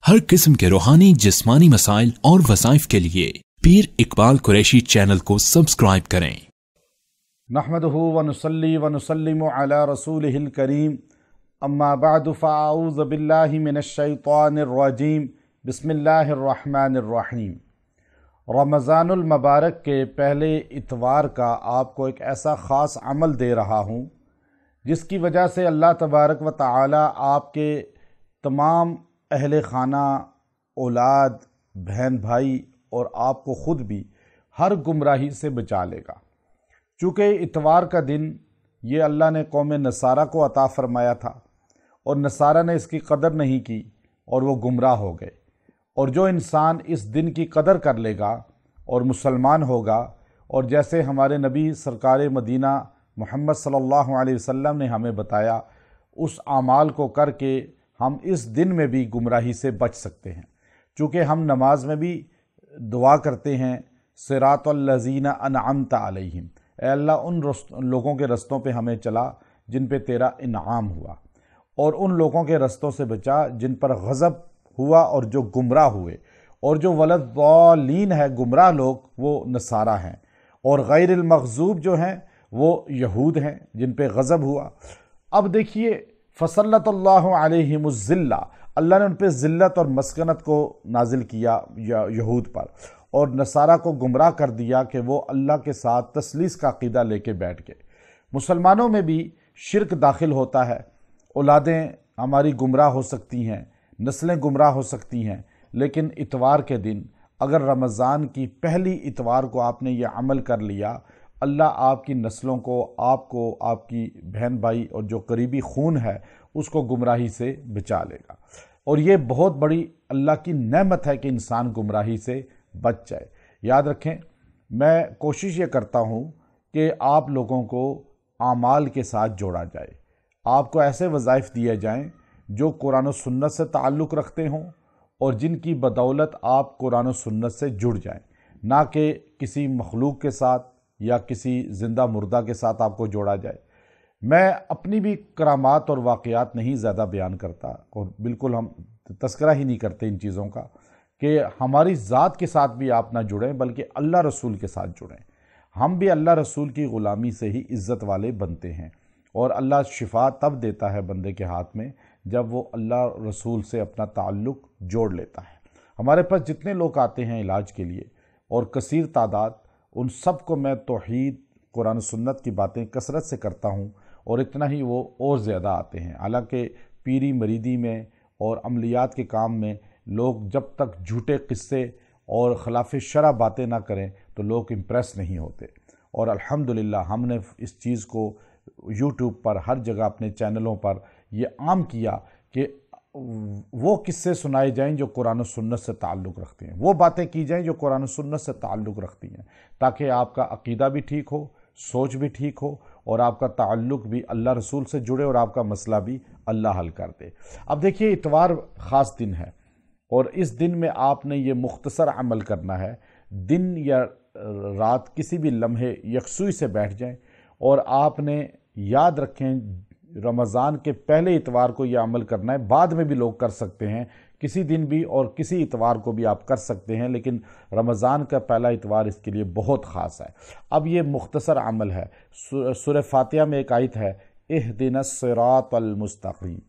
हर किस्म के रूहानी जिस्मानी मसाइल और वज़ाइफ के लिए पीर इकबाल कुरैशी चैनल को सब्सक्राइब करें। नहमदुहु व नुसल्ली व नुसल्लिमु अला रसूलिहिल करीम, अम्मा बअदु फ़अऊज़ु बिल्लाहि मिनश शैतानिर रजीम, बिस्मिल्लाहिर रहमानिर रहीम। रमज़ानुल मुबारक के पहले इतवार का आपको एक ऐसा ख़ास अमल दे रहा हूँ जिसकी वजह से अल्लाह तबारक व तआला आपके तमाम अहले खाना, औलाद, बहन भाई और आपको ख़ुद भी हर गुमराही से बचा लेगा। चूँकि इतवार का दिन ये अल्लाह ने कौम नसारा को अता फ़रमाया था और नसारा ने इसकी कदर नहीं की और वो गुमराह हो गए। और जो इंसान इस दिन की कदर कर लेगा और मुसलमान होगा, और जैसे हमारे नबी सरकार मदीना मोहम्मद सल्लल्लाहु अलैहि वसल्लम ने हमें बताया, उस आमाल को करके हम इस दिन में भी गुमराही से बच सकते हैं। चूँकि हम नमाज में भी दुआ करते हैं, सिरातल लज़ीना अनअमता अलैहिम, ऐ अल्लाह उन लोगों के रस्तों पे हमें चला जिन पे तेरा इनाम हुआ, और उन लोगों के रस्तों से बचा जिन पर गज़ब हुआ और जो गुमराह हुए। और जो वलद्दालीन है, गुमराह लोग, वो नसारा हैं, और गैरिल मग़ज़ूब जो हैं वो यहूद हैं जिन पे गज़ब हुआ। अब देखिए, फ़सल्लतल्लाहु अलैहिमुज़्ज़िल्ला, अल्लाह ने उन पर ज़िल्लत और मस्कनत को नाजिल किया यहूद पर, और नसारा को गुमराह कर दिया कि वो अल्लाह के साथ तस्लीस का अक़ीदा लेके बैठ गए। मुसलमानों में भी शिरक दाखिल होता है, औलादें हमारी गुमराह हो सकती हैं, नस्लें गुमराह हो सकती हैं, लेकिन इतवार के दिन अगर रमज़ान की पहली इतवार को आपने ये अमल कर लिया, अल्लाह आपकी नस्लों को, आपको, आपकी बहन भाई और जो करीबी खून है उसको गुमराही से बचा लेगा। और ये बहुत बड़ी अल्लाह की नेमत है कि इंसान गुमराही से बच जाए। याद रखें, मैं कोशिश ये करता हूँ कि आप लोगों को आमाल के साथ जोड़ा जाए, आपको ऐसे वज़ाइफ दिए जाएं जो कुरान और सुन्नत से ताल्लुक़ रखते हों और जिनकी बदौलत आप कुरान और सुन्नत से जुड़ जाएं, ना कि किसी मखलूक के साथ या किसी ज़िंदा मुर्दा के साथ आपको जोड़ा जाए। मैं अपनी भी करामात और वाक़यात नहीं ज़्यादा बयान करता, और बिल्कुल हम तस्करा ही नहीं करते इन चीज़ों का, कि हमारी ज़ात के साथ भी आप ना जुड़ें बल्कि अल्लाह रसूल के साथ जुड़ें। हम भी अल्लाह रसूल की ग़ुलामी से ही इज़्ज़त वाले बनते हैं, और अल्लाह शिफा तब देता है बंदे के हाथ में जब वो अल्लाह रसूल से अपना ताल्लुक़ जोड़ लेता है। हमारे पास जितने लोग आते हैं इलाज के लिए, और कसीर तादाद, उन सब को मैं तौहीद, कुरान सुन्नत की बातें कसरत से करता हूँ, और इतना ही वो और ज़्यादा आते हैं। हालांकि पीरी मरीदी में और अमलियात के काम में लोग जब तक झूठे किस्से और खिलाफ शरअ बातें ना करें तो लोग इम्प्रेस नहीं होते। और अल्हम्दुलिल्लाह हमने इस चीज़ को यूट्यूब पर, हर जगह अपने चैनलों पर ये आम किया कि वो किस्से सुनाए जाएं जो कुरान और सुन्नत से ताल्लुक़ रखते हैं, वो बातें की जाएं जो कुरान और सुन्नत से ताल्लुक़ रखती हैं, ताकि आपका अक़ीदा भी ठीक हो, सोच भी ठीक हो, और आपका ताल्लुक़ भी अल्लाह रसूल से जुड़े और आपका मसला भी अल्लाह हल कर दे। अब देखिए, इतवार ख़ास दिन है, और इस दिन में आपने ये मुख्तसर अमल करना है। दिन या रात किसी भी लम्हे यकसुई से बैठ जाएं, और आपने याद रखें, रमज़ान के पहले इतवार को यह अमल करना है। बाद में भी लोग कर सकते हैं, किसी दिन भी और किसी इतवार को भी आप कर सकते हैं, लेकिन रमज़ान का पहला इतवार इसके लिए बहुत ख़ास है। अब ये मुख्तसर अमल है। सूरह फातिहा में एक आयत है, इहदिनस सिरातल मुस्तक़ीम।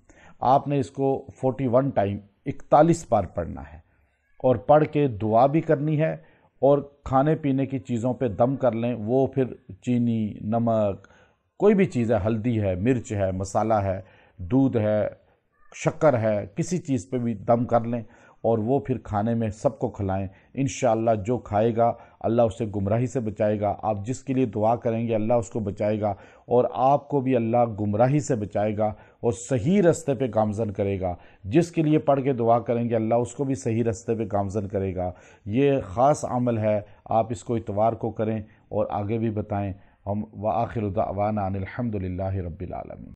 आपने इसको 41 टाइम 41 बार पढ़ना है, और पढ़ के दुआ भी करनी है, और खाने पीने की चीज़ों पे दम कर लें। वो फिर चीनी, नमक, कोई भी चीज़ है, हल्दी है, मिर्च है, मसाला है, दूध है, शक्कर है, किसी चीज़ पे भी दम कर लें, और वो फिर खाने में सबको खिलाएं। इंशाअल्लाह जो खाएगा अल्लाह उसे गुमराही से बचाएगा। आप जिसके लिए दुआ करेंगे अल्लाह उसको बचाएगा, और आपको भी अल्लाह गुमराही से बचाएगा और सही रास्ते पे गामज़न करेगा। जिसके लिए पढ़ के दुआ करेंगे अल्लाह उसको भी सही रास्ते पे गामज़न करेगा। ये ख़ास अमल है, आप इसको इतवार को करें और आगे भी बताएं। हम व आखिर दावाना अनिल हम्दुलिल्लाहि रब्बिल आलमीन।